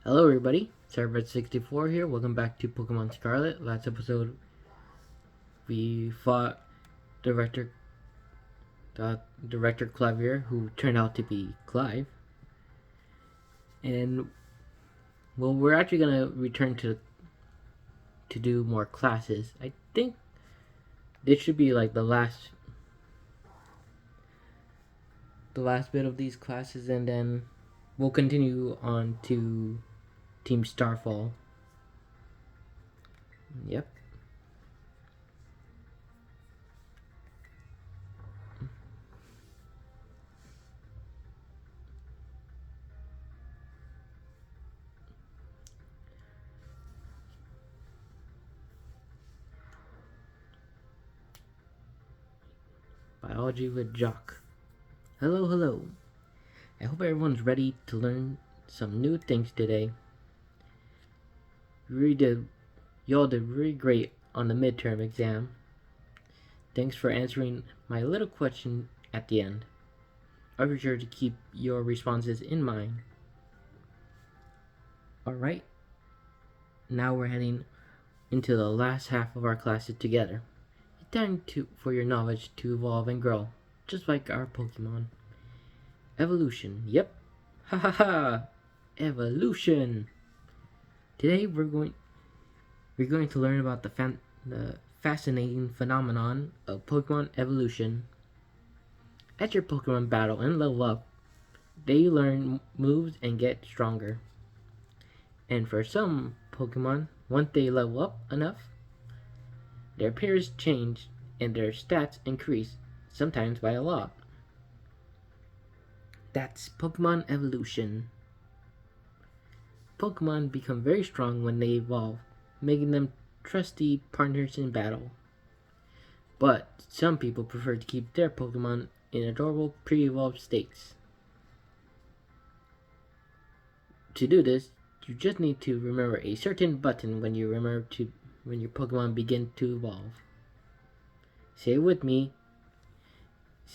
Hello everybody, Scarlet 64 here. Welcome back to Pokemon Scarlet. Last episode we fought Director Clavier, who turned out to be Clive. And well, we're actually gonna return to do more classes. I think this should be like the last bit of these classes, and then we'll continue on to Team Starfall. Yep. Biology with Jock. Hello. I hope everyone's ready to learn some new things today. Y'all did really great on the midterm exam. Thanks for answering my little question at the end. I'll be sure to keep your responses in mind. Alright, now we're heading into the last half of our classes together. It's time for your knowledge to evolve and grow, just like our Pokemon. Evolution, yep. Ha ha ha! Evolution! Today we're going to learn about the fascinating phenomenon of Pokemon evolution. As your Pokemon battle and level up, they learn moves and get stronger. And for some Pokemon, once they level up enough, their appearance change and their stats increase, sometimes by a lot. That's Pokemon evolution. Pokemon become very strong when they evolve, making them trusty partners in battle. But some people prefer to keep their Pokemon in adorable pre-evolved states. To do this, you just need to remember a certain button when your Pokemon begin to evolve. Say it with me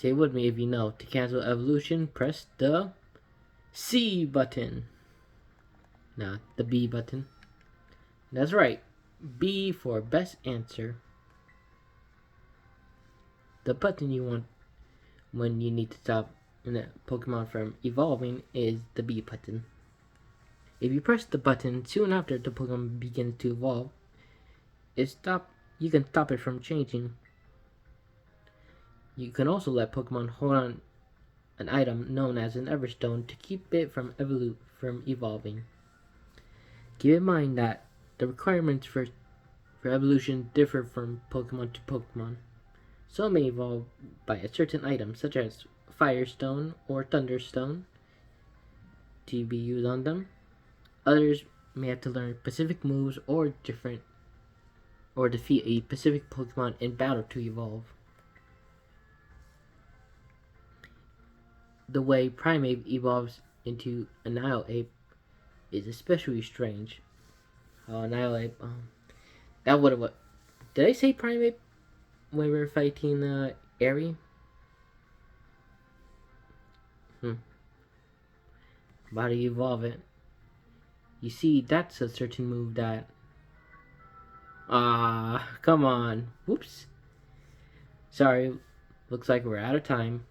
if you know. To cancel evolution, press the C button. Not the B button. That's right. B for best answer. The button you want when you need to stop a Pokemon from evolving is the B button. If you press the button soon after the Pokemon begins to evolve, you can stop it from changing. You can also let Pokemon hold on an item known as an Everstone to keep it from evolving. Keep in mind that the requirements for evolution differ from Pokemon to Pokemon. Some may evolve by a certain item, such as Firestone or Thunderstone, to be used on them. Others may have to learn specific moves or defeat a specific Pokemon in battle to evolve. The way Primeape evolves into Annihilape is especially strange. Annihilape, that would have did I say Primeape when we were fighting Airy? About to evolve it. You see, that's a certain move that... come on. Whoops. Sorry, looks like we're out of time.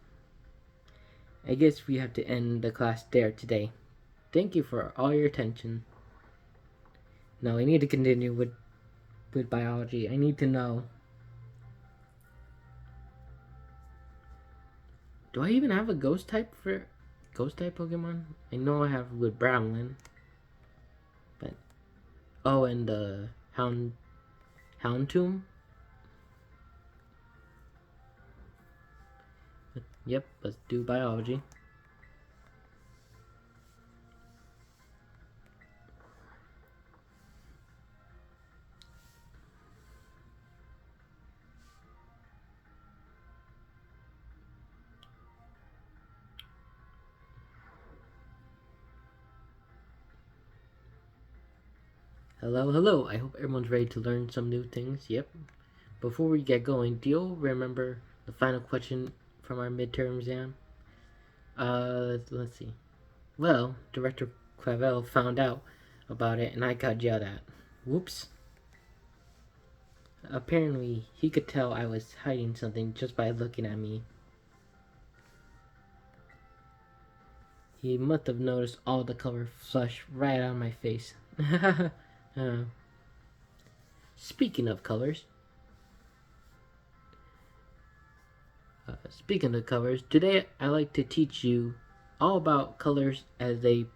I guess we have to end the class there today. Thank you for all your attention. Now I need to continue with biology. I need to know. Do I even have a ghost type Pokemon? I know I have with Bramlin. But and the Houndoom. Yep, let's do biology. Hello. I hope everyone's ready to learn some new things. Yep. Before we get going, do you remember the final question from our midterm exam? Let's see. Well, Director Clavel found out about it and I got yelled at. Whoops. Apparently, he could tell I was hiding something just by looking at me. He must have noticed all the color flush right out of my face. uh, speaking of colors, today I'd like to teach you all about colors as they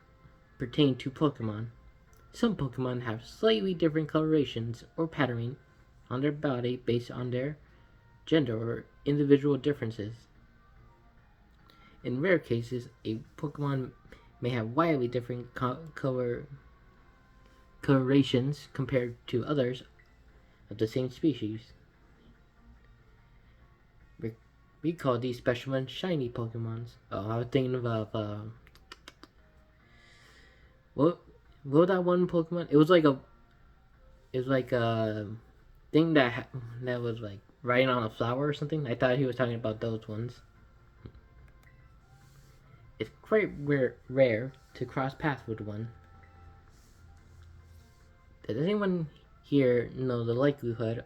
pertain to Pokemon. Some Pokemon have slightly different colorations or patterning on their body based on their gender or individual differences. In rare cases, a Pokemon may have widely different colorations compared to others of the same species. We call these special ones shiny Pokemons. Oh, I was thinking of what was that one Pokemon? It was like a thing that was like riding on a flower or something. I thought he was talking about those ones. It's quite rare to cross paths with one. Does anyone here know the likelihood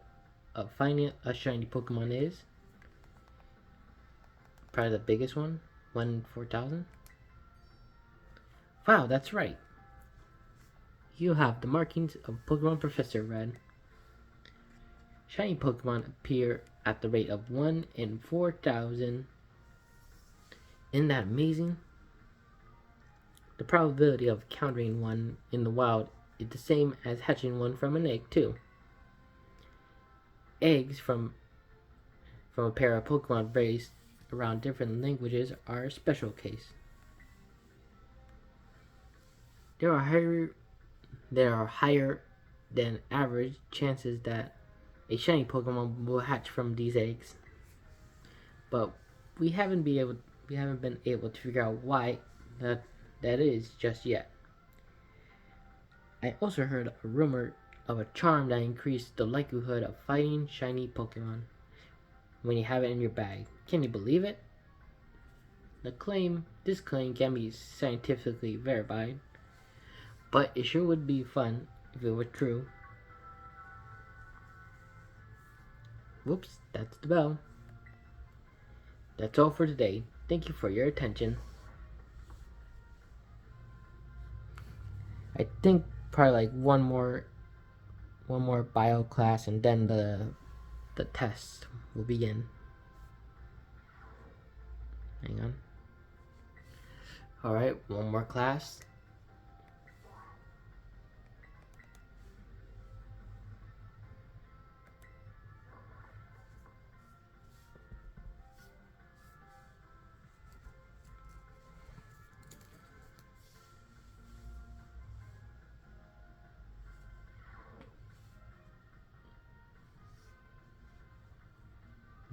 of finding a shiny Pokemon is? Probably the biggest one, 1 in 4,000. Wow, that's right. You have the markings of Pokemon Professor Red. Shiny Pokemon appear at the rate of 1 in 4,000. Isn't that amazing? The probability of encountering one in the wild is the same as hatching one from an egg, too. Eggs from a pair of Pokemon raised around different languages are a special case. There are higher than average chances that a shiny Pokemon will hatch from these eggs, but we haven't been able to figure out why that is just yet. I also heard a rumor of a charm that increased the likelihood of fighting shiny Pokemon when you have it in your bag. Can you believe it? This claim can be scientifically verified, but it sure would be fun if it were true. Whoops, that's the bell. That's all for today. Thank you for your attention. I think probably like one more bio class and then the test will begin. Hang on. Alright, one more class.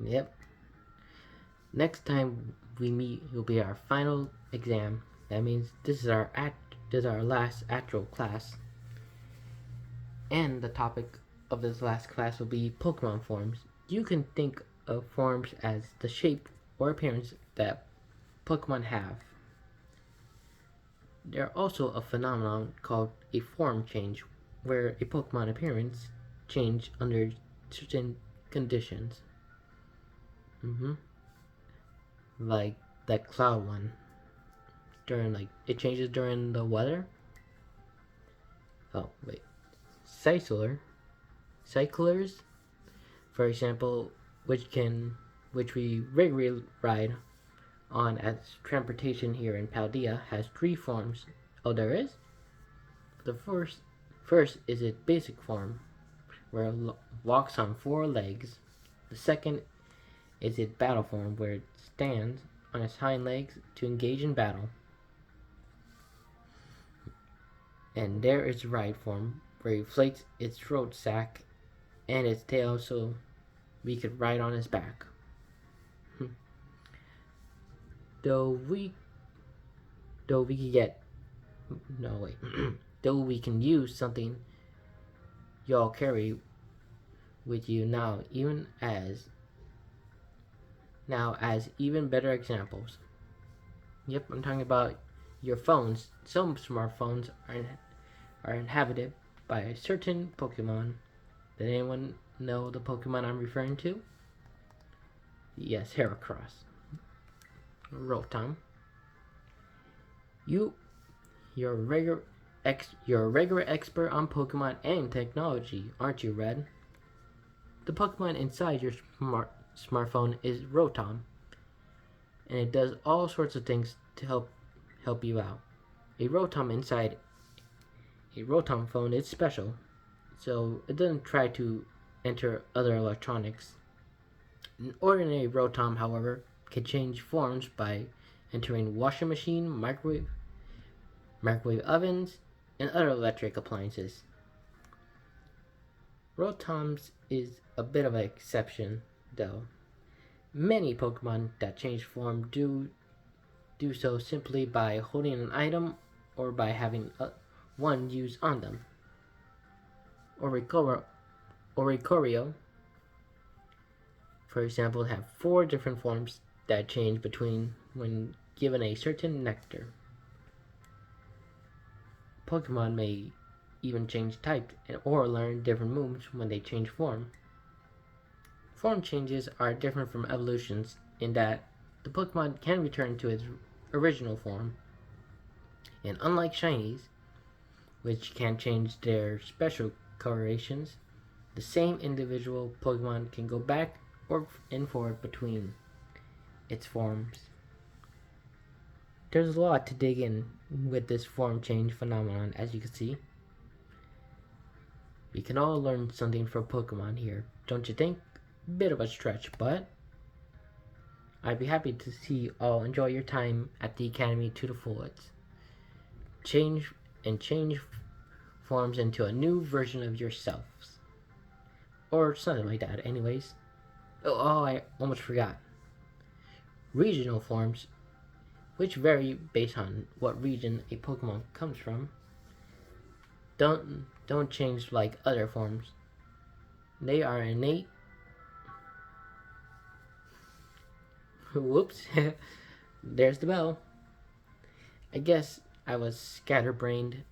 Yep. Next time we meet will be our final exam. That means this is our last actual class. And the topic of this last class will be Pokemon forms. You can think of forms as the shape or appearance that Pokemon have. There are also a phenomenon called a form change, where a Pokemon appearance change under certain conditions. Like that cloud one. It changes during the weather. Oh wait, cyclers, for example, which we regularly ride on as transportation here in Paldea, has 3 forms. Oh, there is. The first is its basic form, where it walks on 4 legs. The second is its battle form, where it stands on its hind legs to engage in battle. And there is ride form, where it inflates its throat sac and its tail so we could ride on its back. Though we can use something y'all carry with you now as even better examples. Yep, I'm talking about your phones. Some smartphones are inhabited by a certain Pokemon. Did anyone know the Pokemon I'm referring to? Yes, Heracross. Rotom. You, you're you're a regular expert on Pokemon and technology, aren't you, Red? The Pokemon inside your smartphone is Rotom, and it does all sorts of things to help you out. A Rotom inside a Rotom phone is special, so it doesn't try to enter other electronics. An ordinary Rotom, however, can change forms by entering washing machine, microwave ovens, and other electric appliances. Rotoms is a bit of an exception, though. Many Pokemon that change form do so simply by holding an item or by having one used on them. Oricorio, for example, have 4 different forms that change between when given a certain nectar. Pokemon may even change type or learn different moves when they change form. Form changes are different from evolutions in that the Pokemon can return to its original form. And unlike Shinies, which can change their special colorations, the same individual Pokemon can go back and forth between its forms. There's a lot to dig in with this form change phenomenon, as you can see. We can all learn something from Pokemon here, don't you think? Bit of a stretch, but I'd be happy to see you all enjoy your time at the Academy to the fullest. Change forms into a new version of yourselves. Or something like that, anyways. Oh, I almost forgot. Regional forms, which vary based on what region a Pokemon comes from, don't change like other forms. They are innate. Whoops. There's the bell. I guess I was scatterbrained,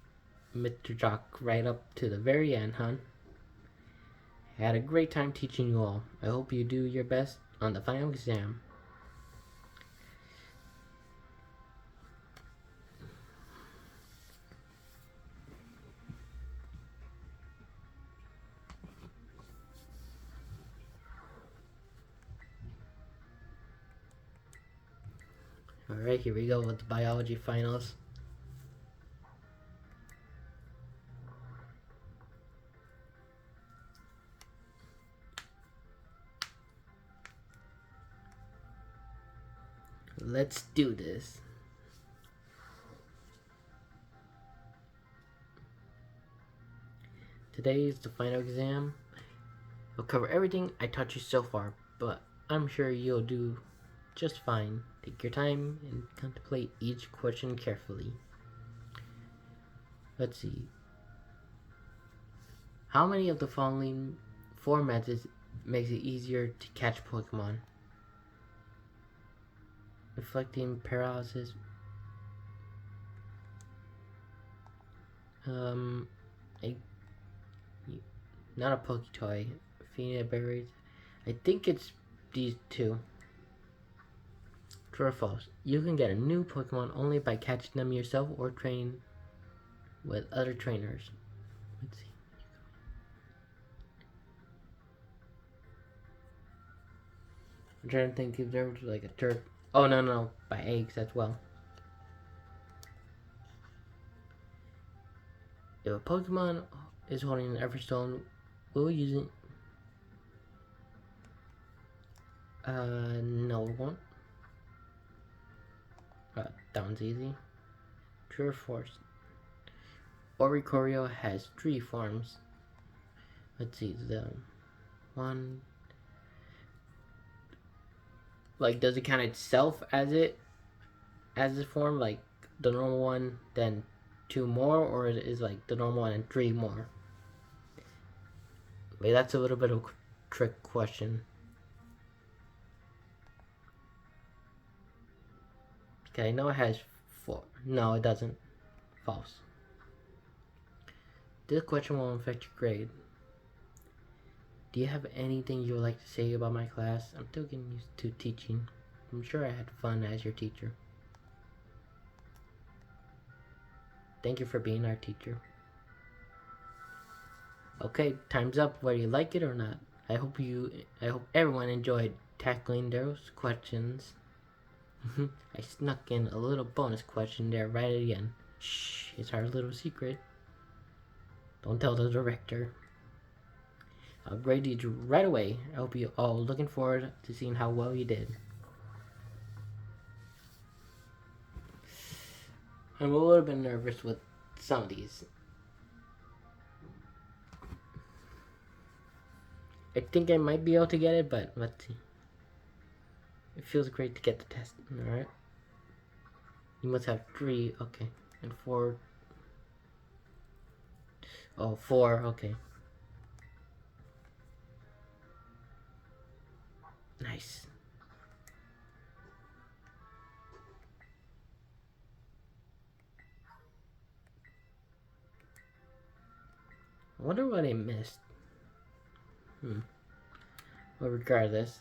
Mr. Jock, right up to the very end, huh? I had a great time teaching you all. I hope you do your best on the final exam. Alright, here we go with the biology finals. Let's do this. Today is the final exam. I'll cover everything I taught you so far, but I'm sure you'll do just fine. Take your time and contemplate each question carefully. Let's see. How many of the following 4 methods makes it easier to catch Pokemon? Reflecting paralysis. Not a Poketoy. Phoenix berries. I think it's these 2. True or false? You can get a new Pokemon only by catching them yourself or training with other trainers. Let's see. I'm trying to think if there was like a third. Oh, no. By eggs as well. If a Pokemon is holding an Everstone, we'll use it. No, it won't. That one's easy. True or false? Oricorio has 3 forms. Let's see, the one. Like, does it count itself as a form, like the normal one, then 2 more, or is like the normal one and 3 more? Wait, that's a little bit of a trick question. Okay, I know it has 4. No, it doesn't. False. This question won't affect your grade. Do you have anything you would like to say about my class? I'm still getting used to teaching. I'm sure I had fun as your teacher. Thank you for being our teacher. Okay, time's up whether you like it or not. I hope everyone enjoyed tackling those questions. I snuck in a little bonus question there right at the end. Shh, it's our little secret. Don't tell the director. I'll grade you right away. I hope you all looking forward to seeing how well you did. I'm a little bit nervous with some of these. I think I might be able to get it, but let's see. It feels great to get the test. Alright. You must have 3, okay. And 4. Oh, 4, okay. Nice. I wonder what I missed. Well, regardless.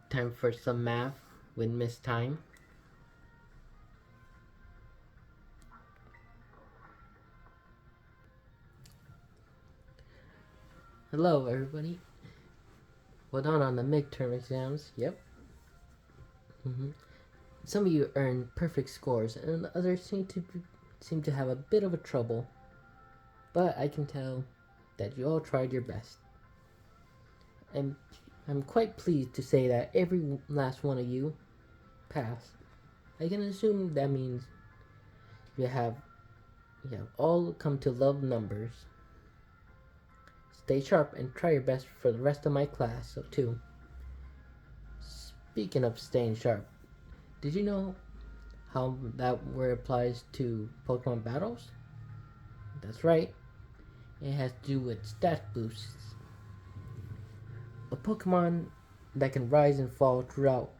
Time for some math with Miss Time. Hello, everybody. Well done on the midterm exams. Yep. Some of you earned perfect scores, and others seem to have a bit of a trouble. But I can tell that you all tried your best. And I'm quite pleased to say that every last one of you passed. I can assume that means you have all come to love numbers. Stay sharp and try your best for the rest of my class, too. Speaking of staying sharp, did you know how that word applies to Pokemon battles? That's right. It has to do with stat boosts. A Pokemon that can rise and fall throughout.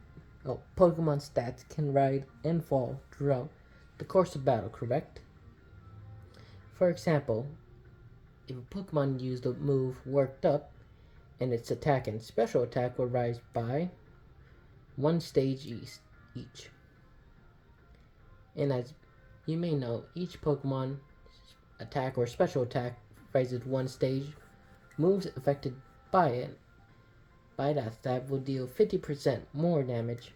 Oh, Pokemon stats can rise and fall throughout the course of battle, correct? For example, if a Pokemon used the move Worked Up, and its attack and special attack will rise by 1 stage each. And as you may know, each Pokemon attack or special attack rises 1 stage. Moves affected by it, by that stat, will deal 50% more damage.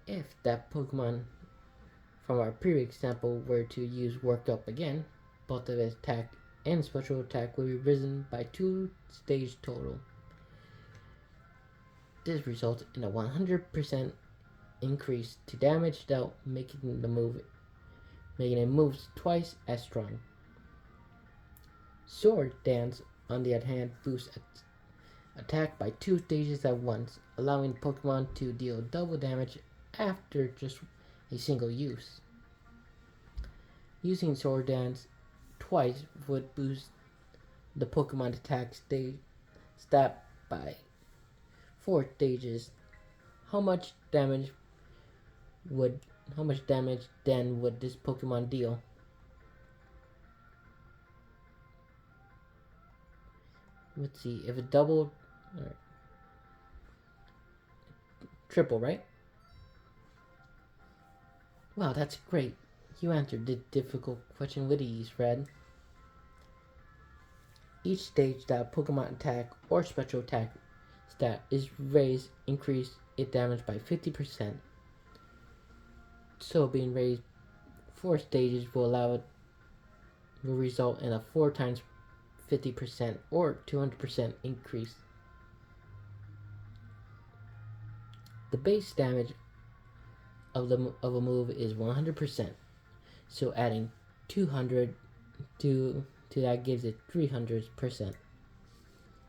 If that Pokemon from our previous example were to use Worked Up again, both of its attack and special attack will be risen by 2 stage total. This results in a 100% increase to damage dealt, making it move twice as strong. Sword Dance, on the other hand, boosts attack by 2 stages at once, allowing Pokemon to deal double damage after just a single use. Using Sword Dance twice would boost the Pokemon attack stat by 4 stages. How much damage then would this Pokemon deal? Let's see, if it doubled, triple, right? Wow, that's great. You answered the difficult question with ease, Fred. Each stage that Pokemon attack or special attack stat is raised, increase its damage by 50%. So being raised 4 stages will result in a 4 times 50% or 200% increase. The base damage of a move is 100%. So adding 200 to that gives it 300%.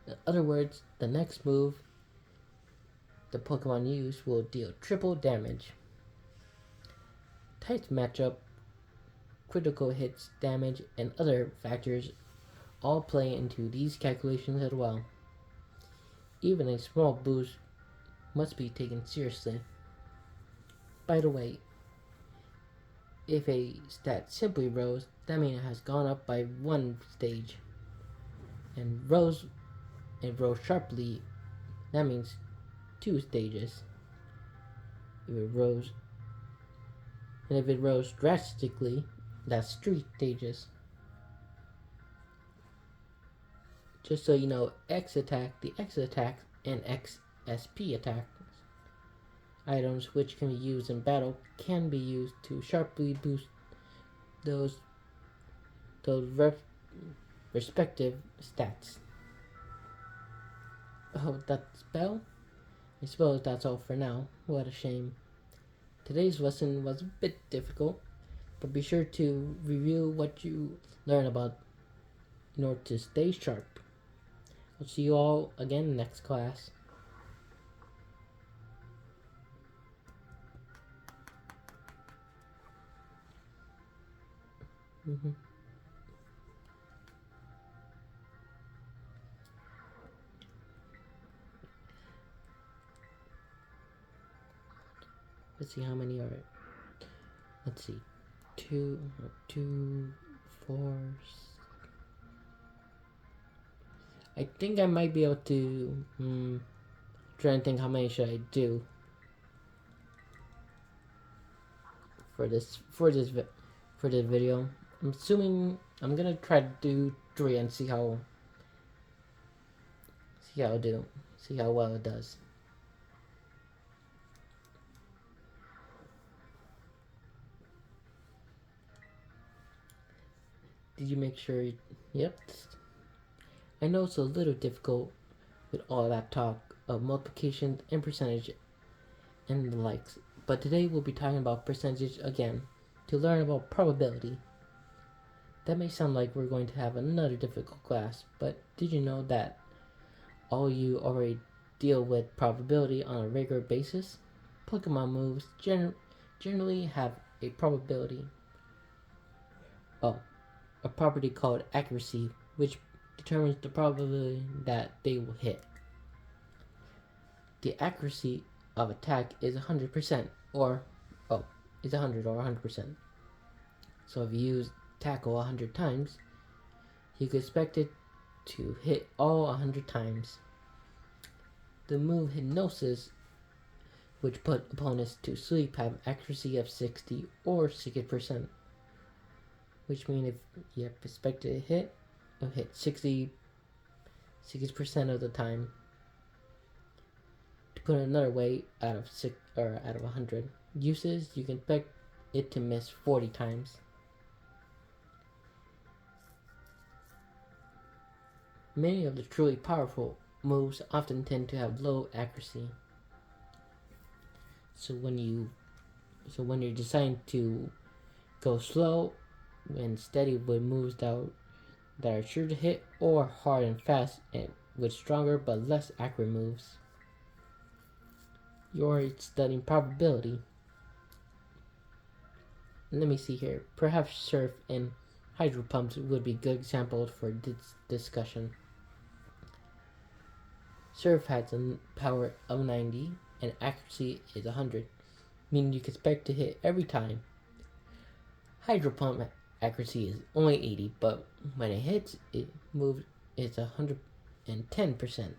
In other words, the next move the Pokemon use will deal triple damage. Types matchup, critical hits, damage, and other factors all play into these calculations as well. Even a small boost must be taken seriously. By the way, If a stat simply rose, that means it has gone up by one stage. And rose sharply, that means two stages. If it rose drastically, that's three stages. Just so you know, the X attack, and XSP attack items which can be used in battle can be used to sharply boost those respective stats. Oh, that spell? I suppose that's all for now. What a shame. Today's lesson was a bit difficult, but be sure to review what you learn about in order to stay sharp. I'll see you all again next class. Let's see how many are. Let's see. 2, 4. I think I might be able to. Trying to think how many should I do for this video. I'm assuming I'm gonna try to do 3 and see how well it does. Did you make sure? Yep. I know it's a little difficult with all that talk of multiplication and percentage and the likes, but today we'll be talking about percentage again to learn about probability. That may sound like we're going to have another difficult class, but did you know that all you already deal with probability on a regular basis? Pokemon moves generally have a probability. A property called accuracy, which determines the probability that they will hit. The accuracy of attack is 100%, is 100 or 100%. So if you use tackle 100 times, you can expect it to hit all 100 times. The move Hypnosis, which put opponents to sleep, have accuracy of 60 or 60%. Which means if you have expected to hit, it'll hit 60% of the time. To put it another way, out of 100 uses, you can expect it to miss 40 times. Many of the truly powerful moves often tend to have low accuracy. So when you're deciding to go slow and steady with moves that are sure to hit, or hard and fast and with stronger but less accurate moves, you're studying probability. Let me see here. Perhaps Surf and Hydro Pumps would be good examples for this discussion. Surf has a power of 90 and accuracy is 100, meaning you can expect to hit every time. Hydro Pump accuracy is only 80, but when it hits, it's 110%.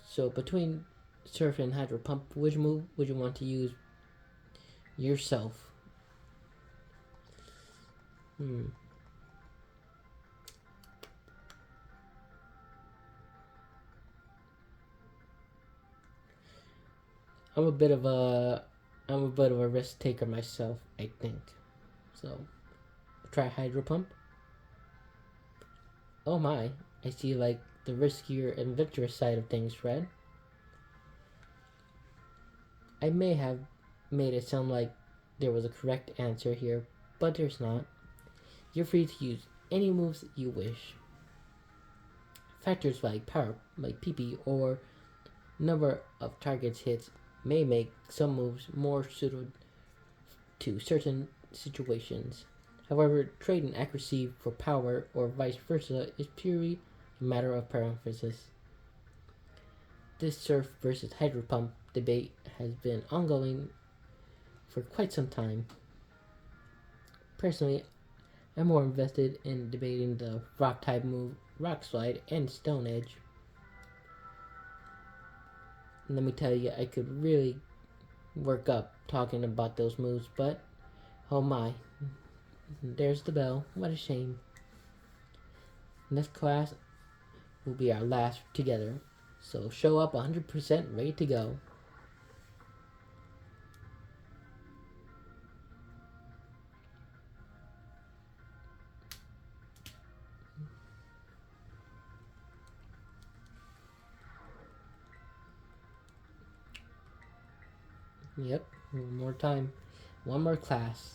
So between Surf and Hydro Pump, which move would you want to use yourself? I'm a bit of a risk taker myself, I think. So, try Hydro Pump. Oh my, I see like the riskier and adventurous side of things, Red. I may have made it sound like there was a correct answer here, but there's not. You're free to use any moves you wish. Factors like power, like PP, or number of targets hits may make some moves more suited to certain situations. However, trading accuracy for power or vice versa is purely a matter of preferences. This Surf versus Hydro Pump debate has been ongoing for quite some time. Personally, I'm more invested in debating the rock type move, Rock Slide, and Stone Edge. And let me tell you, I could really work up talking about those moves, but oh my, there's the bell. What a shame. Next class will be our last together, so show up 100% ready to go. Yep, one more time. One more class.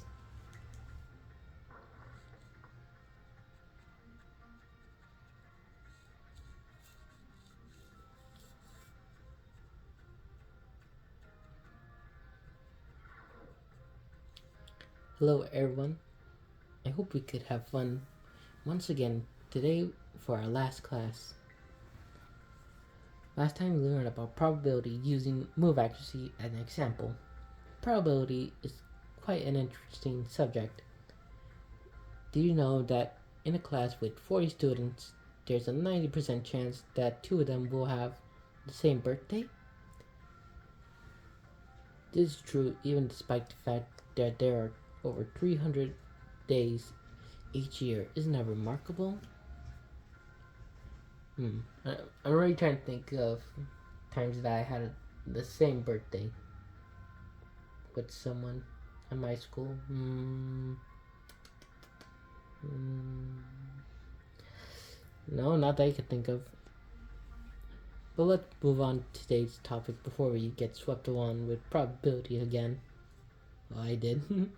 Hello everyone. I hope we could have fun once again today for our last class. Last time we learned about probability using move accuracy as an example. Probability is quite an interesting subject. Do you know that in a class with 40 students, there's a 90% chance that 2 of them will have the same birthday? This is true even despite the fact that there are over 300 days each year. Isn't that remarkable? I'm really trying to think of times that I had the same birthday with someone in my school. No, not that I could think of. But let's move on to today's topic before we get swept along with probability again. Well, I did.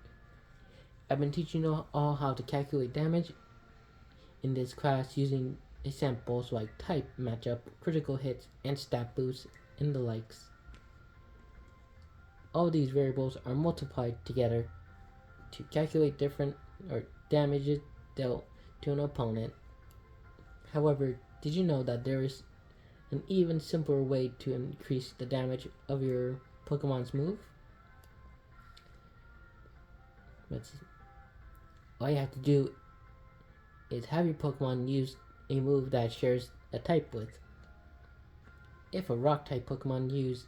I've been teaching you all how to calculate damage in this class using examples like type, matchup, critical hits, and stat boosts, and the likes. All these variables are multiplied together to calculate different damages dealt to an opponent. However, did you know that there is an even simpler way to increase the damage of your Pokemon's move? Let's see. All you have to do is have your Pokemon use a move that shares a type with. If a rock type Pokemon use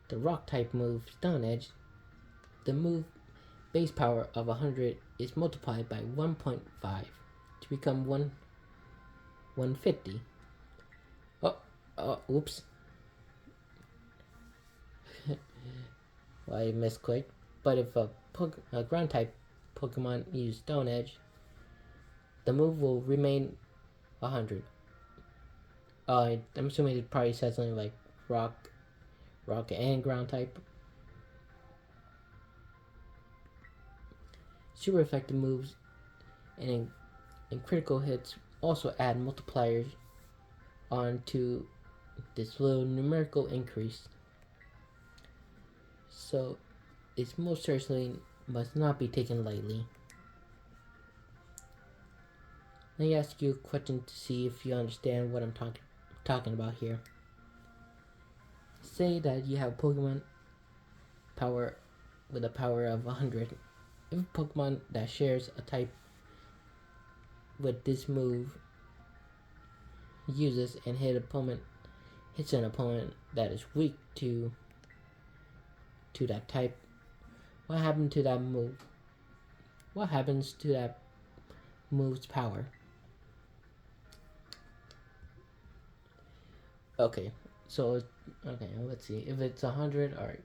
the rock type move Stone Edge, the move base power of 100 is multiplied by 1.5 to become 150. Oops. Well, I missed quick. But if a ground type Pokemon use Stone Edge, the move will remain 100. I'm assuming it probably says something like rock and ground type. Super effective moves and critical hits also add multipliers onto this little numerical increase. So it most certainly must not be taken lightly. Let me ask you a question to see if you understand what I'm talking about here. Say that you have Pokemon power with a power of 100. If a Pokemon that shares a type with this move uses and hits an opponent that is weak to that type, what happened to that move? What happens to that move's power? Okay, let's see. If it's 100, alright.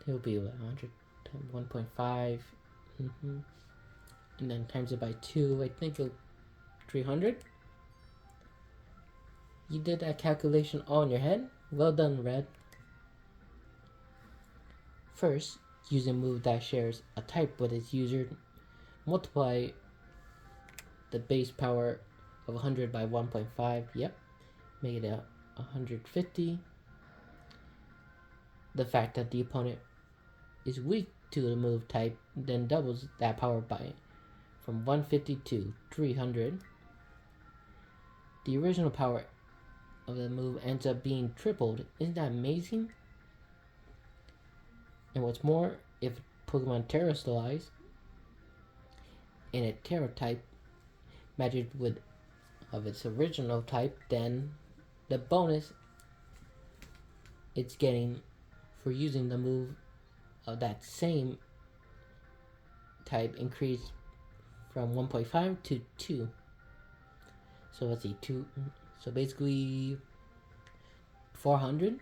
It'll be 100 times 1.5. And then times it by 2. I think 300. You did that calculation all in your head? Well done, Red. First, use a move that shares a type with its user. Multiply the base power of 100 by 1.5. Yep. Make it 150. The fact that the opponent is weak to the move type then doubles that power by from 150 to 300. The original power of the move ends up being tripled. Isn't that amazing? And what's more, if Pokemon terrestrialize in a Terra type matches with of its original type, then the bonus it's getting for using the move of that same type increased from 1.5 to 2. So let's see, 2. So basically 400.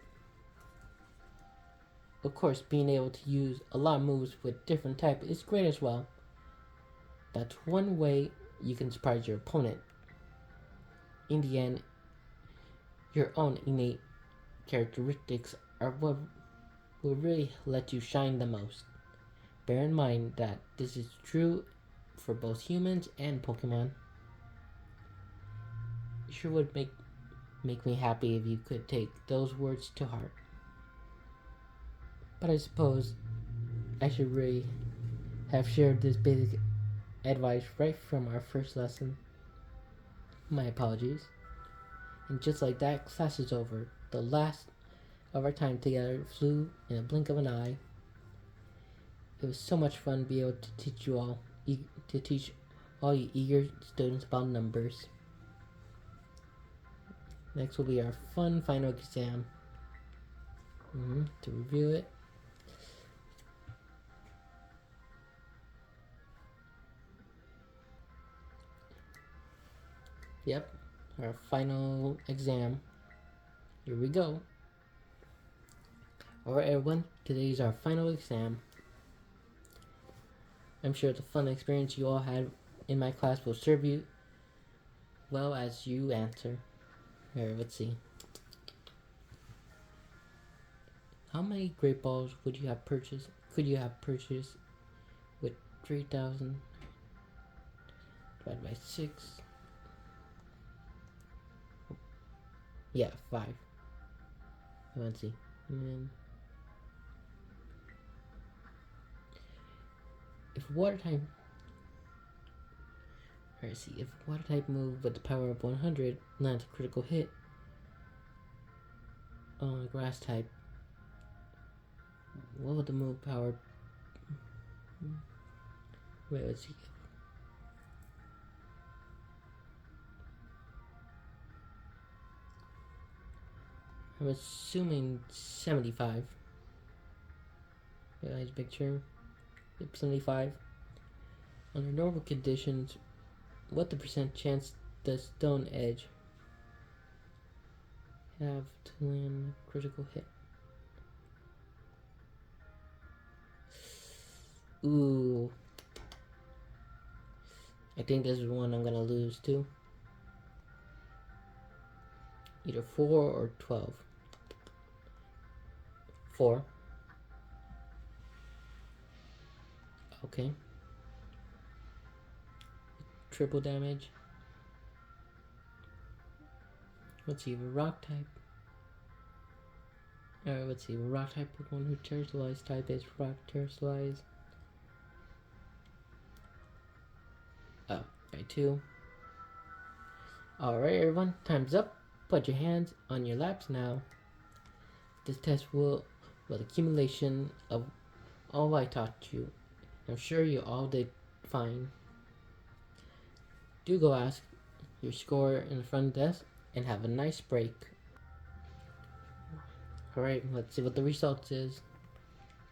Of course, being able to use a lot of moves with different types is great as well. That's one way you can surprise your opponent. In the end, your own innate characteristics are what will really let you shine the most. Bear in mind that this is true for both humans and Pokemon. It sure would make me happy if you could take those words to heart. But I suppose I should really have shared this basic advice right from our first lesson. My apologies. And just like that, class is over. The last of our time together flew in a blink of an eye. It was so much fun to be able to teach all you eager students about numbers. Next will be our fun final exam. To review it. Yep, our final exam. Here we go. Alright everyone, today is our final exam. I'm sure the fun experience you all had in my class will serve you well as you answer. Here, let's see. How many great balls could you have purchased with 3,000 divided by 6? Yeah, 5. Let's see. If water type move with the power of 100 lands a critical hit on a grass type, what would the move power? Wait, let's see. I'm assuming 75. Yeah, nice picture. Yep, 75. Under normal conditions, what the percent chance does Stone Edge have to land a critical hit? Ooh. I think this is one I'm gonna lose to. Either 4 or 12. 4. Okay. Triple damage. Let's see, a rock type. Alright, let's see, a rock type Pokemon who terrestrialized type is rock terrestrialized. Oh, right, 2. Alright, everyone, time's up. Put your hands on your laps now. This test will accumulation of all I taught you. I'm sure you all did fine. Do go ask your score in the front desk and have a nice break. Alright, let's see what the results is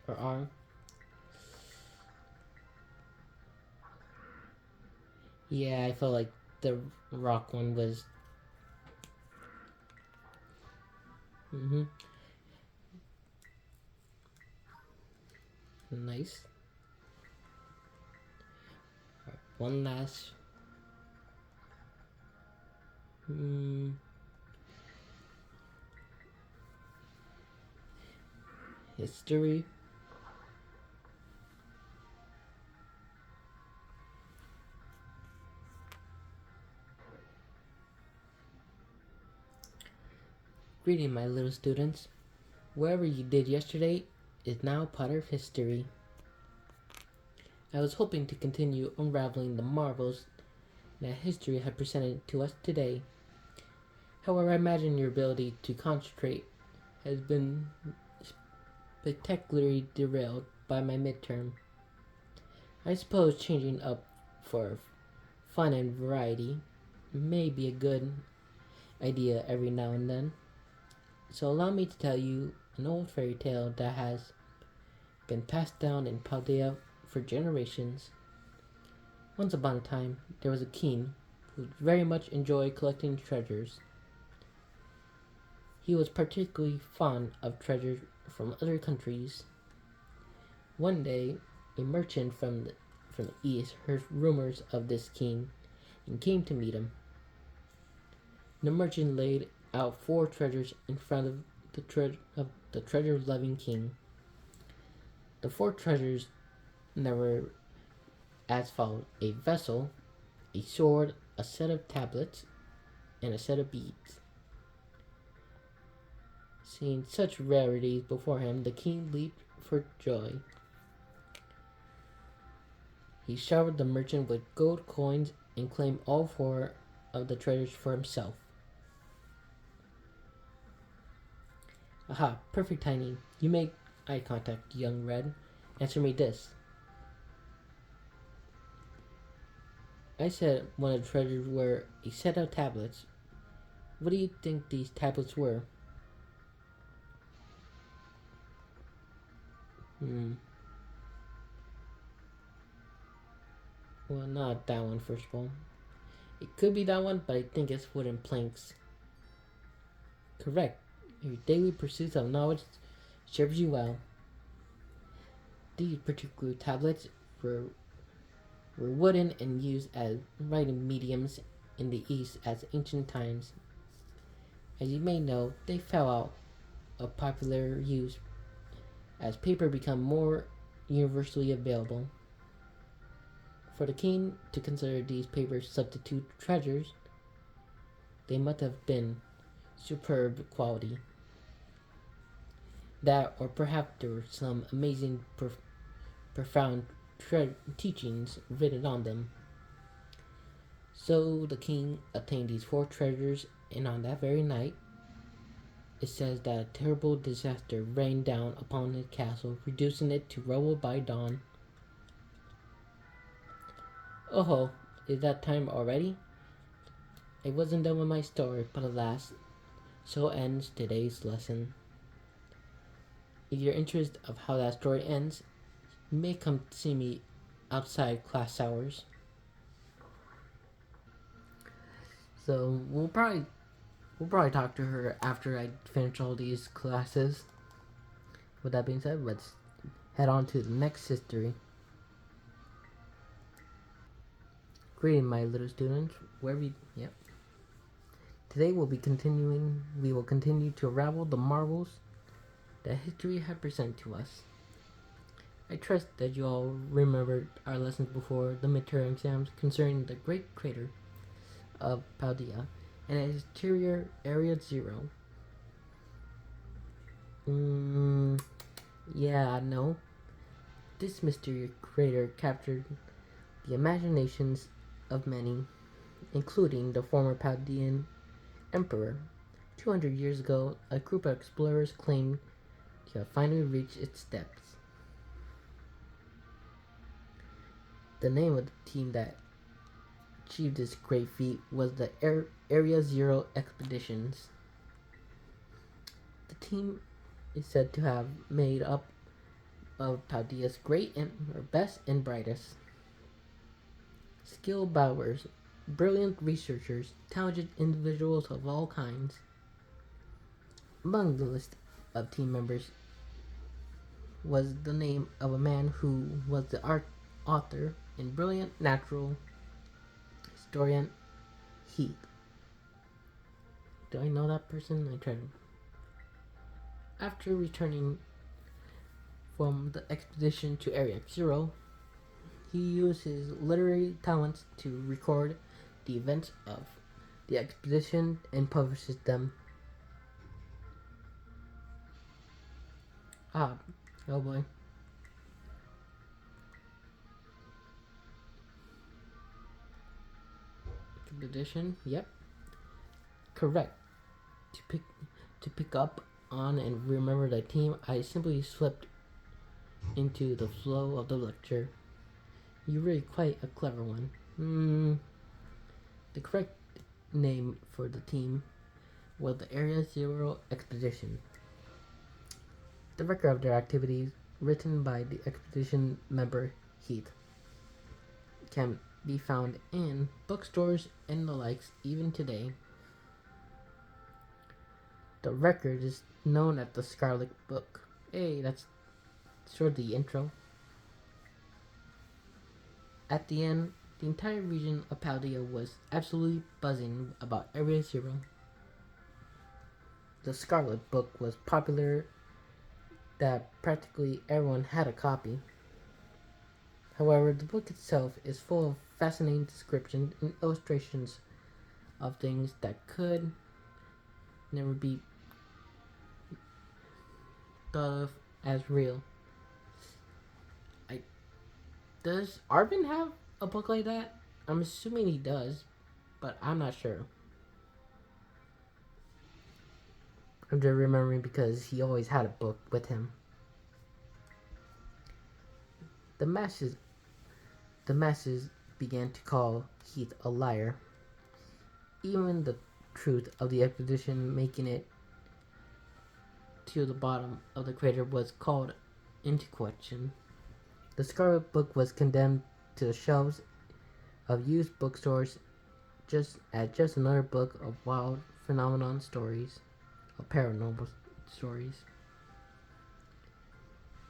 or are. Yeah, I felt like the rock one was nice. Right, one last history. Greeting, my little students. Whatever you did yesterday is now part of history. I was hoping to continue unraveling the marvels that history had presented to us today. However, I imagine your ability to concentrate has been spectacularly derailed by my midterm. I suppose changing up for fun and variety may be a good idea every now and then. So allow me to tell you an old fairy tale that has been passed down in Paldea for generations. Once upon a time, there was a king who very much enjoyed collecting treasures. He was particularly fond of treasures from other countries. One day, a merchant from the east heard rumors of this king and came to meet him. The merchant laid out four treasures in front of the treasure-loving king. The four treasures were as follows: a vessel, a sword, a set of tablets, and a set of beads. Seeing such rarities before him, the king leaped for joy. He showered the merchant with gold coins and claimed all four of the treasures for himself. Aha, perfect timing. You make eye contact, young Red. Answer me this. I said one of the treasures were a set of tablets. What do you think these tablets were? Well, not that one, first of all. It could be that one, but I think it's wooden planks. Correct. Your daily pursuit of knowledge serves you well. These particular tablets were wooden and used as writing mediums in the East as ancient times. As you may know, they fell out of popular use as paper became more universally available. For the king to consider these paper substitute treasures, they must have been superb quality. That, or perhaps there were some amazing, profound teachings written on them. So the king obtained these four treasures, and on that very night, it says that a terrible disaster rained down upon his castle, reducing it to rubble by dawn. Oh, is that time already? I wasn't done with my story, but alas, so ends today's lesson. If you're interested of how that story ends, you may come see me outside class hours. So we'll probably talk to her after I finish all these classes. With that being said, let's head on to the next history. Greeting, my little students. Today we will continue to unravel the marvels that history had presented to us. I trust that you all remembered our lessons before the midterm exams concerning the great crater of Paldea and its interior Area Zero. No. This mysterious crater captured the imaginations of many, including the former Paldean emperor. 200 years ago, a group of explorers claimed to have finally reached its depths. The name of the team that achieved this great feat was the Area Zero Expeditions. The team is said to have made up of Paldea's best and brightest. Skilled battlers, brilliant researchers, talented individuals of all kinds. Among the list of team members was the name of a man who was the author and brilliant natural historian Heath. Do I know that person? I tried. After returning from the expedition to Area Zero, he used his literary talents to record the events of the expedition and publishes them. Oh boy. Expedition, yep. Correct. to pick up on and remember the team, I simply slipped into the flow of the lecture. You're really quite a clever one. The correct name for the team was the Area Zero Expedition. The record of their activities, written by the expedition member Heath, can be found in bookstores and the likes even today. The record is known as the Scarlet Book. Hey, that's sort of the intro. At the end, the entire region of Paldea was absolutely buzzing about Area Zero. The Scarlet Book was popular that practically everyone had a copy. However, the book itself is full of fascinating descriptions and illustrations of things that could never be thought of as real. Does Arvin have a book like that? I'm assuming he does, but I'm not sure. I'm just remembering because he always had a book with him. The masses began to call Heath a liar. Even the truth of the expedition making it to the bottom of the crater was called into question. The Scarlet Book was condemned to the shelves of used bookstores just another book of wild phenomenon stories, of paranormal stories.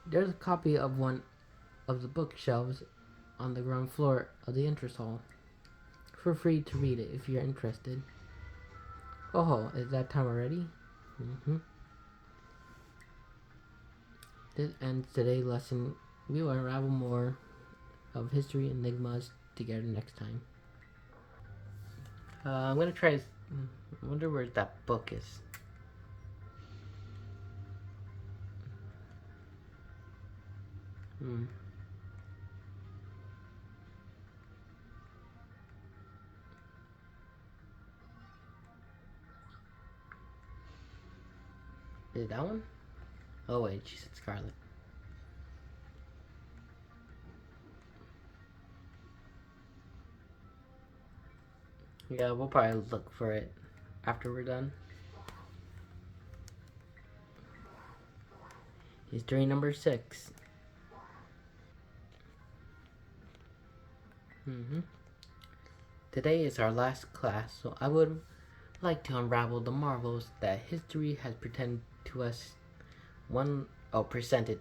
There's a copy of one of the bookshelves on the ground floor of the entrance hall. Feel free to read it if you're interested. Oh, is that time already? This ends today's lesson. We will unravel more of history enigmas together next time. I'm gonna try. I wonder where that book is. Is it that one? Oh wait, she said Scarlet. Yeah, we'll probably look for it after we're done. History number 6. Today is our last class, so I would like to unravel the marvels that history has presented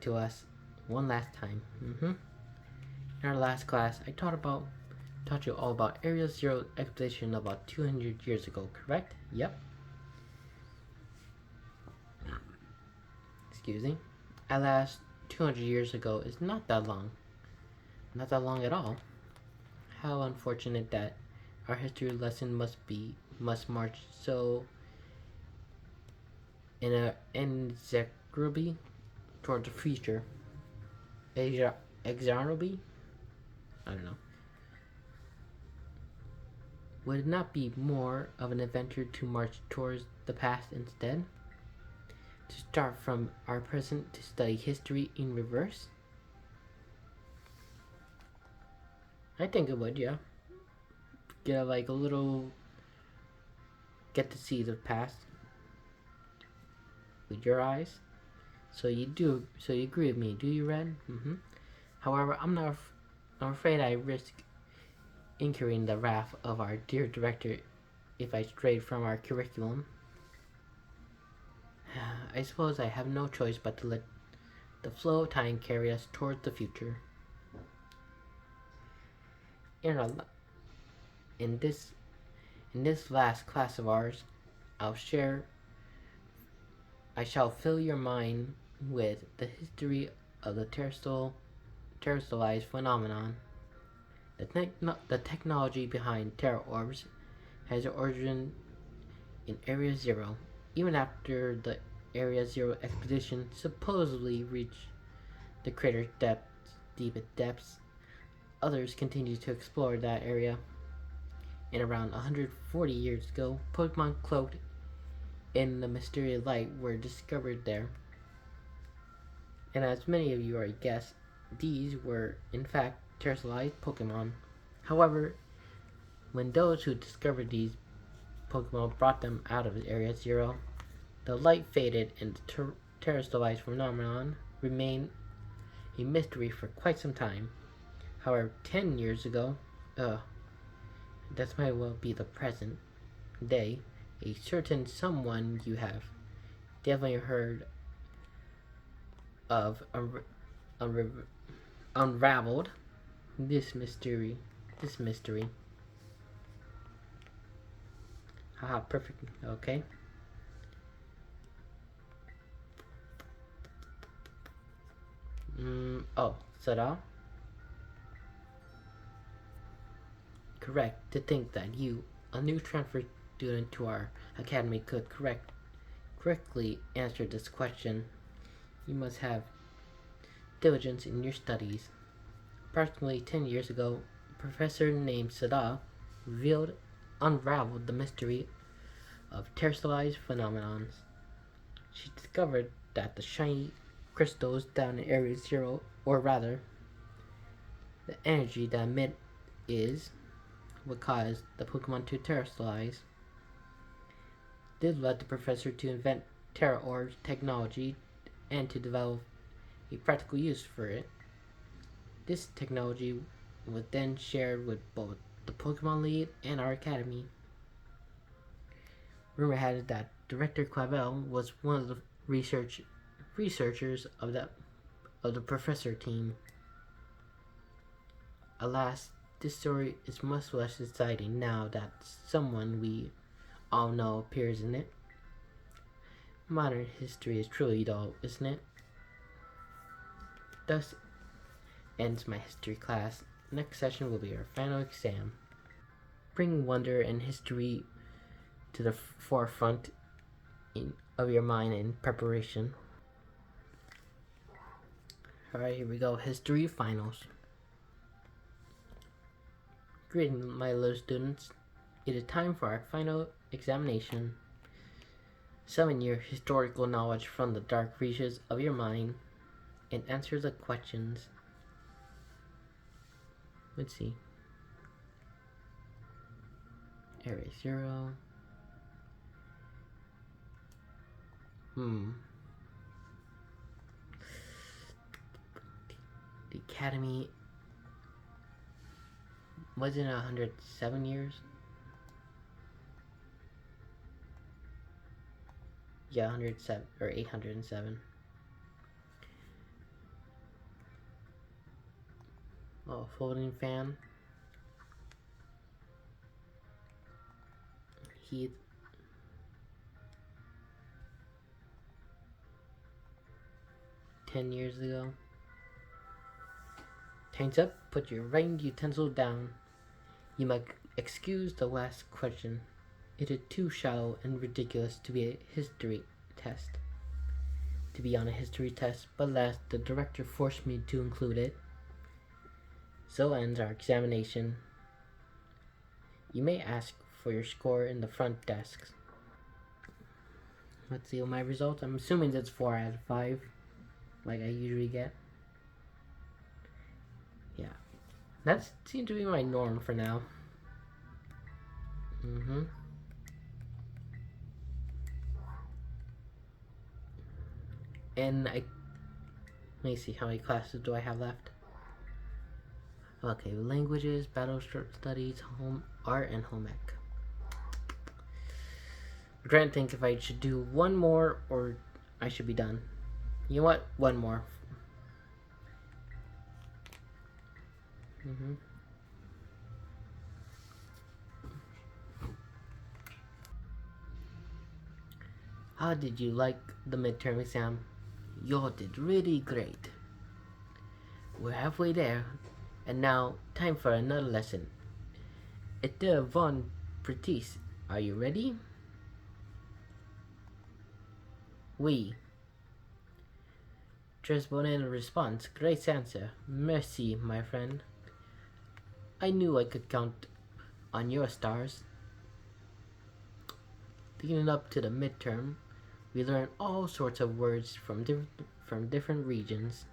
to us one last time. In our last class, I taught you all about Area Zero expedition about 200 years ago, correct? Yep. Excuse me. At last, 200 years ago is not that long. Not that long at all. How unfortunate that our history lesson must march so inexorably toward the future. Exorably? I don't know. Would it not be more of an adventure to march towards the past instead? To start from our present to study history in reverse? I think it would, yeah. Get to see the past with your eyes. So you agree with me, do you, Red? However, I'm afraid I risk incurring the wrath of our dear director if I strayed from our curriculum. I suppose I have no choice but to let the flow of time carry us towards the future. In this last class of ours, I shall fill your mind with the history of the terrestrialized phenomenon. The technology behind terror orbs has origin in Area Zero. Even after the Area Zero expedition supposedly reached the crater's deepest depths, others continued to explore that area. And around 140 years ago, Pokemon cloaked in the mysterious light were discovered there. And as many of you already guessed, these were in fact terrestrialized Pokemon. However, when those who discovered these Pokemon brought them out of Area Zero, the light faded and the terrestrialized phenomenon remained a mystery for quite some time. However, 10 years ago, that might well be the present day, a certain someone you have definitely heard of unraveled this mystery. Haha, perfect. Okay. Sada? Correct. To think that you, a new transfer student to our academy, could correctly answer this question. You must have diligence in your studies. Approximately 10 years ago, a professor named Sada unraveled the mystery of terrestrialized phenomenons. She discovered that the shiny crystals down in Area Zero, or rather, the energy that emit is what caused the Pokemon to terrestrialize. This led the professor to invent Terra Orbs technology and to develop a practical use for it. This technology was then shared with both the Pokemon League and our academy. Rumor had it that Director Clavel was one of the researchers of the professor team. Alas, this story is much less exciting now that someone we all know appears in it. Modern history is truly dull, isn't it? Thus ends my history class. Next session will be our final exam. Bring wonder and history to the forefront of your mind in preparation. Alright, here we go. History finals. Greetings, my little students. It is time for our final examination. Summon your historical knowledge from the dark reaches of your mind and answer the questions. Let's see. Area Zero. The Academy. Wasn't it 107 years? Yeah, 107 or 807. Oh, folding fan. Heath. $10 ago. Time's up. Put your writing utensil down. You must excuse the last question. It is too shallow and ridiculous to be a history test. To be on a history test, but alas, the director forced me to include it. So ends our examination. You may ask for your score in the front desks. Let's see what my results. I'm assuming that's 4 out of 5, like I usually get. Yeah, that seems to be my norm for now. And let me see, how many classes do I have left? Okay, languages, battle studies, home art, and home ec. I'm trying to think if I should do one more or I should be done. You know what? One more. How did you like the midterm exam? You did really great. We're halfway there, and now time for another lesson. Ete von Pratis, are you ready? Oui. Tres bonne response. Great answer. Merci, my friend. I knew I could count on your stars. Leading up to the midterm, we learn all sorts of words from different regions.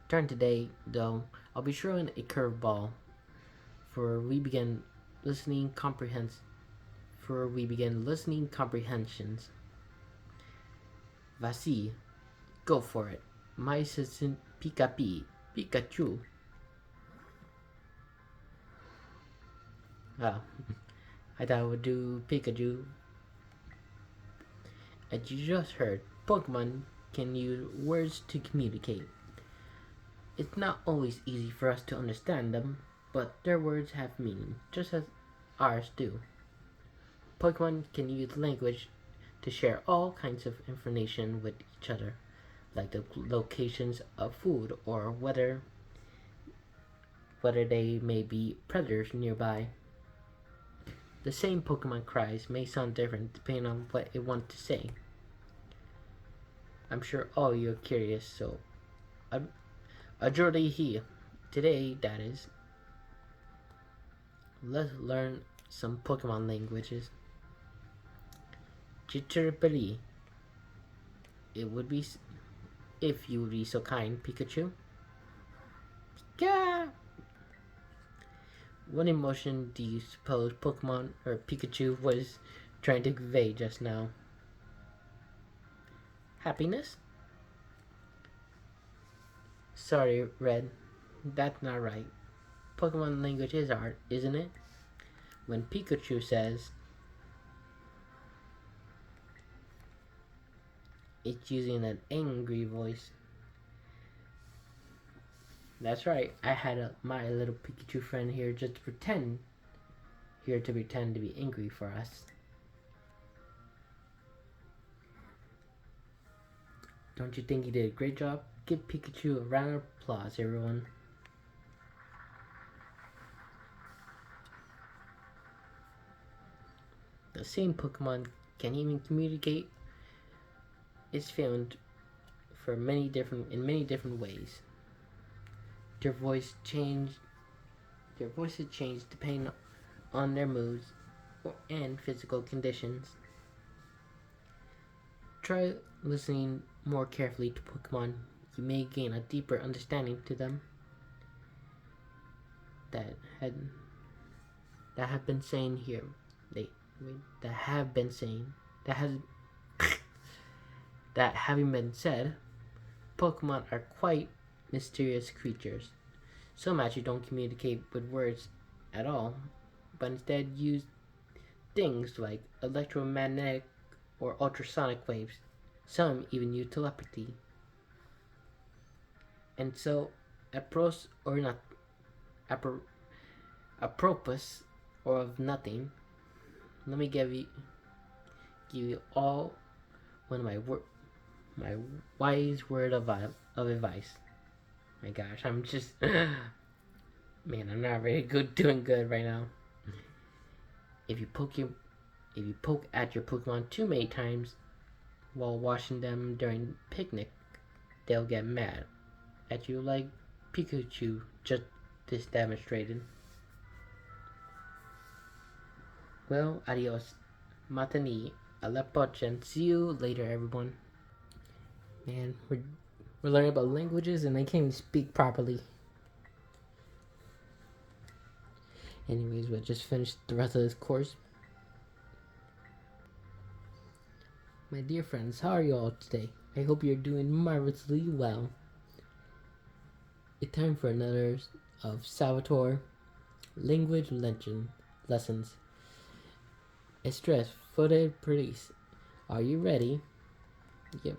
Turn today, though, I'll be throwing a curveball for we begin listening comprehens for we begin listening comprehensions. Vasi, go for it. My assistant Pikachu. Ah, I thought I would do Pikachu. As you just heard, Pokemon can use words to communicate. It's not always easy for us to understand them, but their words have meaning, just as ours do. Pokemon can use language to share all kinds of information with each other, like the locations of food or whether they may be predators nearby. The same Pokemon cries may sound different depending on what it wants to say. I'm sure all you're curious, so Ajori here. Today, that is. Let's learn some Pokemon languages. Chitterpali. It would be if you would be so kind, Pikachu. Pika! What emotion do you suppose Pokemon or Pikachu was trying to convey just now? Happiness? Sorry, Red. That's not right. Pokemon language is art, isn't it? When Pikachu says it's using an angry voice. That's right. I had my little Pikachu friend here just to pretend to be angry for us. Don't you think he did a great job? Give Pikachu a round of applause, everyone. The same Pokemon can even communicate its found in many different ways. Their voices change depending on their moods and physical conditions. Try listening more carefully to Pokemon. You may gain a deeper understanding to them that have been saying here. That having been said, Pokemon are quite mysterious creatures. Some actually don't communicate with words at all, but instead use things like electromagnetic or ultrasonic waves. Some even use telepathy. And so, apropos or of nothing, let me give you all one of my wise word of advice. My gosh, I'm just man, I'm not very doing good right now. If you poke at your Pokemon too many times while watching them during picnic, they'll get mad at you like Pikachu just demonstrated. Well, adios, matani, a la and see you later, everyone. Man, we're learning about languages and I can't even speak properly. Anyways, we'll just finish the rest of this course. My dear friends, how are you all today? I hope you're doing marvelously well. It's time for another of Salvatore language lessons. Estrés footed police. Are you ready? Yep,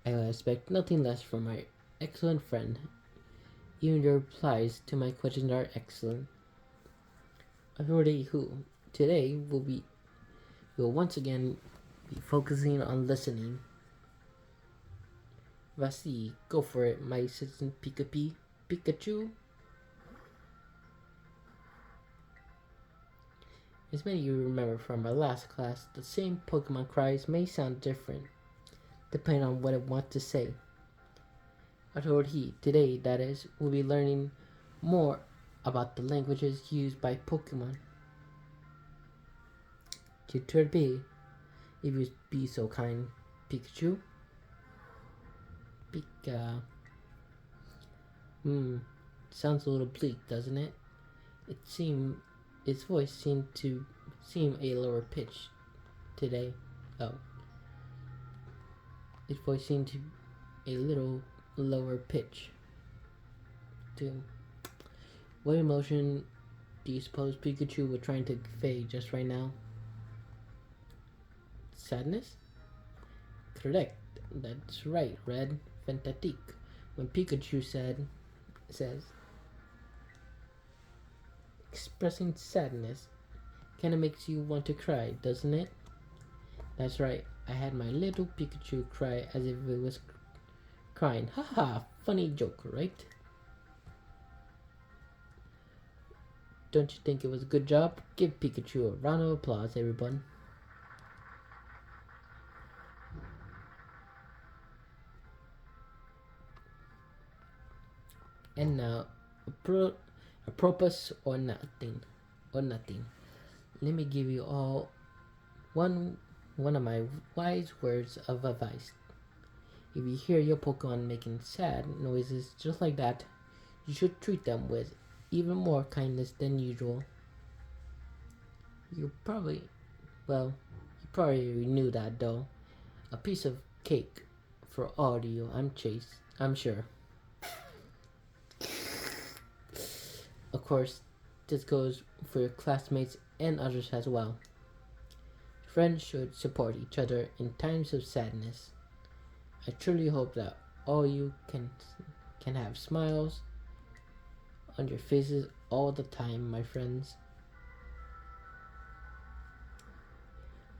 I expect nothing less from my excellent friend. Even your replies to my questions are excellent. Authority who today will once again be focusing on listening. Vasi, go for it, my assistant Pikachu. As many of you remember from our last class, the same Pokemon cries may sound different, depending on what it wants to say. Authority, today, that is, we'll be learning more about the languages used by Pokemon. Your turn be, if you be so kind, Pikachu. Pika. Sounds a little bleak, doesn't it? Its voice seemed to seem a lower pitch today. Oh, its voice seemed to a little lower pitch. Too. What emotion do you suppose Pikachu was trying to convey just right now? Sadness? Correct. That's right, Red. Fantastic. When Pikachu says, expressing sadness kinda makes you want to cry, doesn't it? That's right. I had my little Pikachu cry as if it was crying. Haha, funny joke, right? Don't you think it was a good job? Give Pikachu a round of applause, everyone. And now, apropos or nothing. Let me give you all one of my wise words of advice. If you hear your Pokemon making sad noises just like that, you should treat them with even more kindness than usual. You probably knew that though. A piece of cake for all of you, I'm sure. Of course, this goes for your classmates and others as well. Friends should support each other in times of sadness. I truly hope that all you can have smiles on your faces all the time, my friends.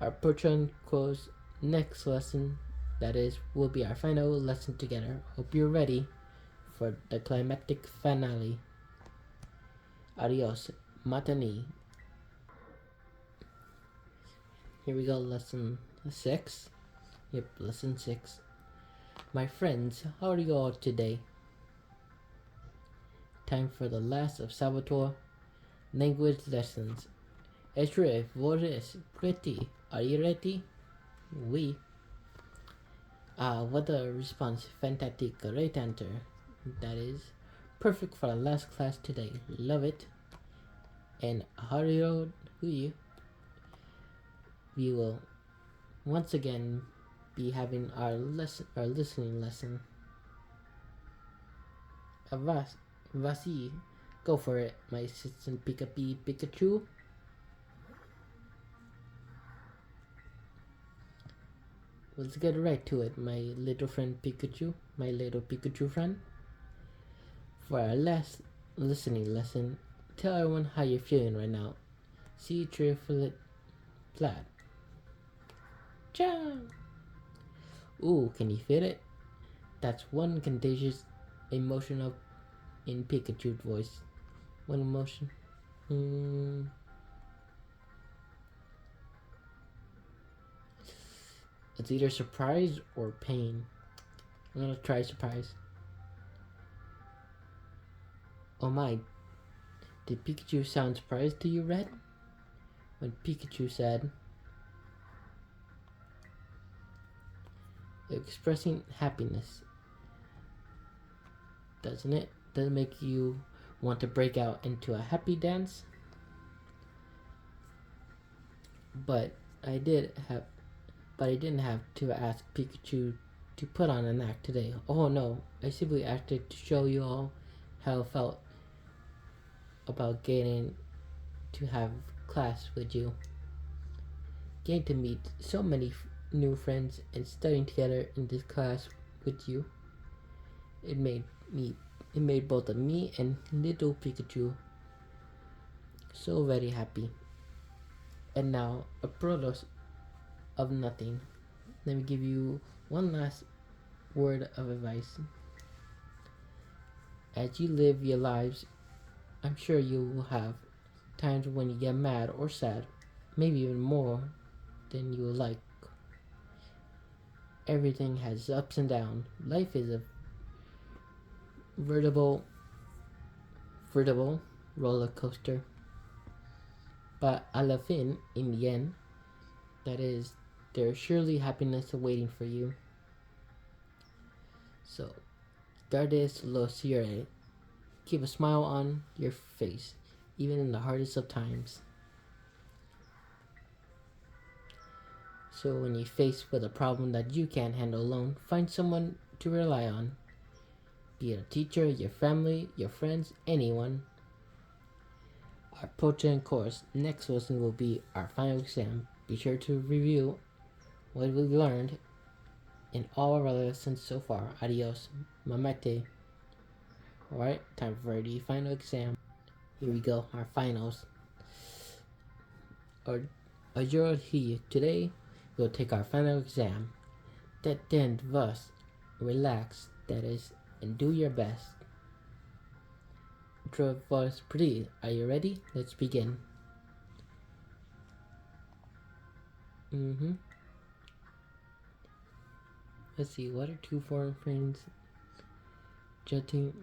Our Patron quotes next lesson, that is, will be our final lesson together. Hope you're ready for the climactic finale. Adios, matani. Here we go, lesson 6. Yep, lesson 6. My friends, how are you all today? Time for the last of Salvatore language lessons. Esre, vores, pretty. Are you ready? Oui. What a response. Fantastic. Great answer. That is perfect for the last class today. Love it. And Hario Hui, we will once again be having our listening lesson. Vasi, go for it, my assistant Pikachu. Let's get right to it, my little friend Pikachu, my little Pikachu friend. For our last listening lesson, tell everyone how you're feeling right now. See cheerful flat. Ciao! Ooh, can you feel it? That's one contagious emotion in Pikachu's voice. One emotion. It's either surprise or pain. I'm gonna try surprise. Oh my, did Pikachu sound surprised to you, Red? When Pikachu said, expressing happiness, doesn't it? Doesn't make you want to break out into a happy dance? But I didn't have to ask Pikachu to put on an act today. Oh no, I simply acted to show you all how I felt about getting to have class with you. Getting to meet so many new friends and studying together in this class with you. It made both of me and little Pikachu so very happy. And now, a product of nothing. Let me give you one last word of advice. As you live your lives, I'm sure you will have times when you get mad or sad, maybe even more than you would like. Everything has ups and downs. Life is a veritable roller coaster. But à la fin, in the end, That is, there's surely happiness awaiting for you. So, tardes los iré. Keep a smile on your face, even in the hardest of times. So when you're faced with a problem that you can't handle alone, find someone to rely on. Be it a teacher, your family, your friends, anyone. Our Pokémon course next lesson will be our final exam. Be sure to review what we learned in all of our lessons so far. Adios, mamete. Alright, time for the final exam. Here we go, our finals. Today we'll take our final exam. Detend vos, relax, that is, and do your best. Vos pretty, are you ready? Let's begin. Let's see, what are two foreign friends jetting?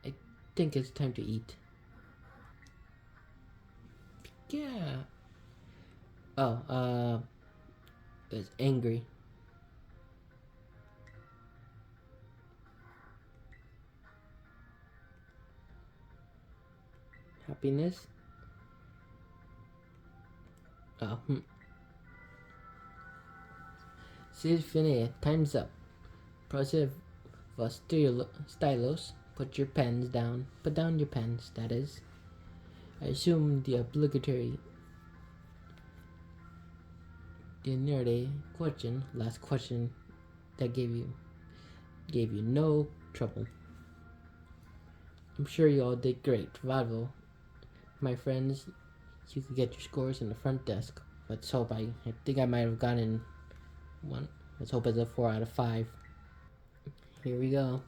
I think it's time to eat. Yeah. Oh, it's angry. Happiness. Oh, C'est fini. Time's up. Proceed for stylos. Put your pens down. Put down your pens, that is. I assume the obligatory dinner question, last question that gave you no trouble. I'm sure you all did great. Bravo. My friends, you could get your scores in the front desk. Let's hope I think I might have gotten one. Let's hope it's a 4 out of 5. Here we go.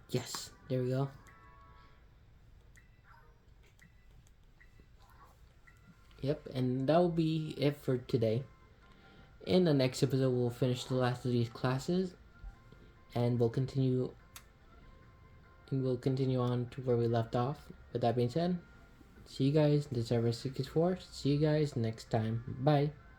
Yes, there we go. Yep, and that will be it for today. In the next episode, we'll finish the last of these classes, and we'll continue on to where we left off. With that being said, see you guys. This is Ever 64. See you guys next time. Bye.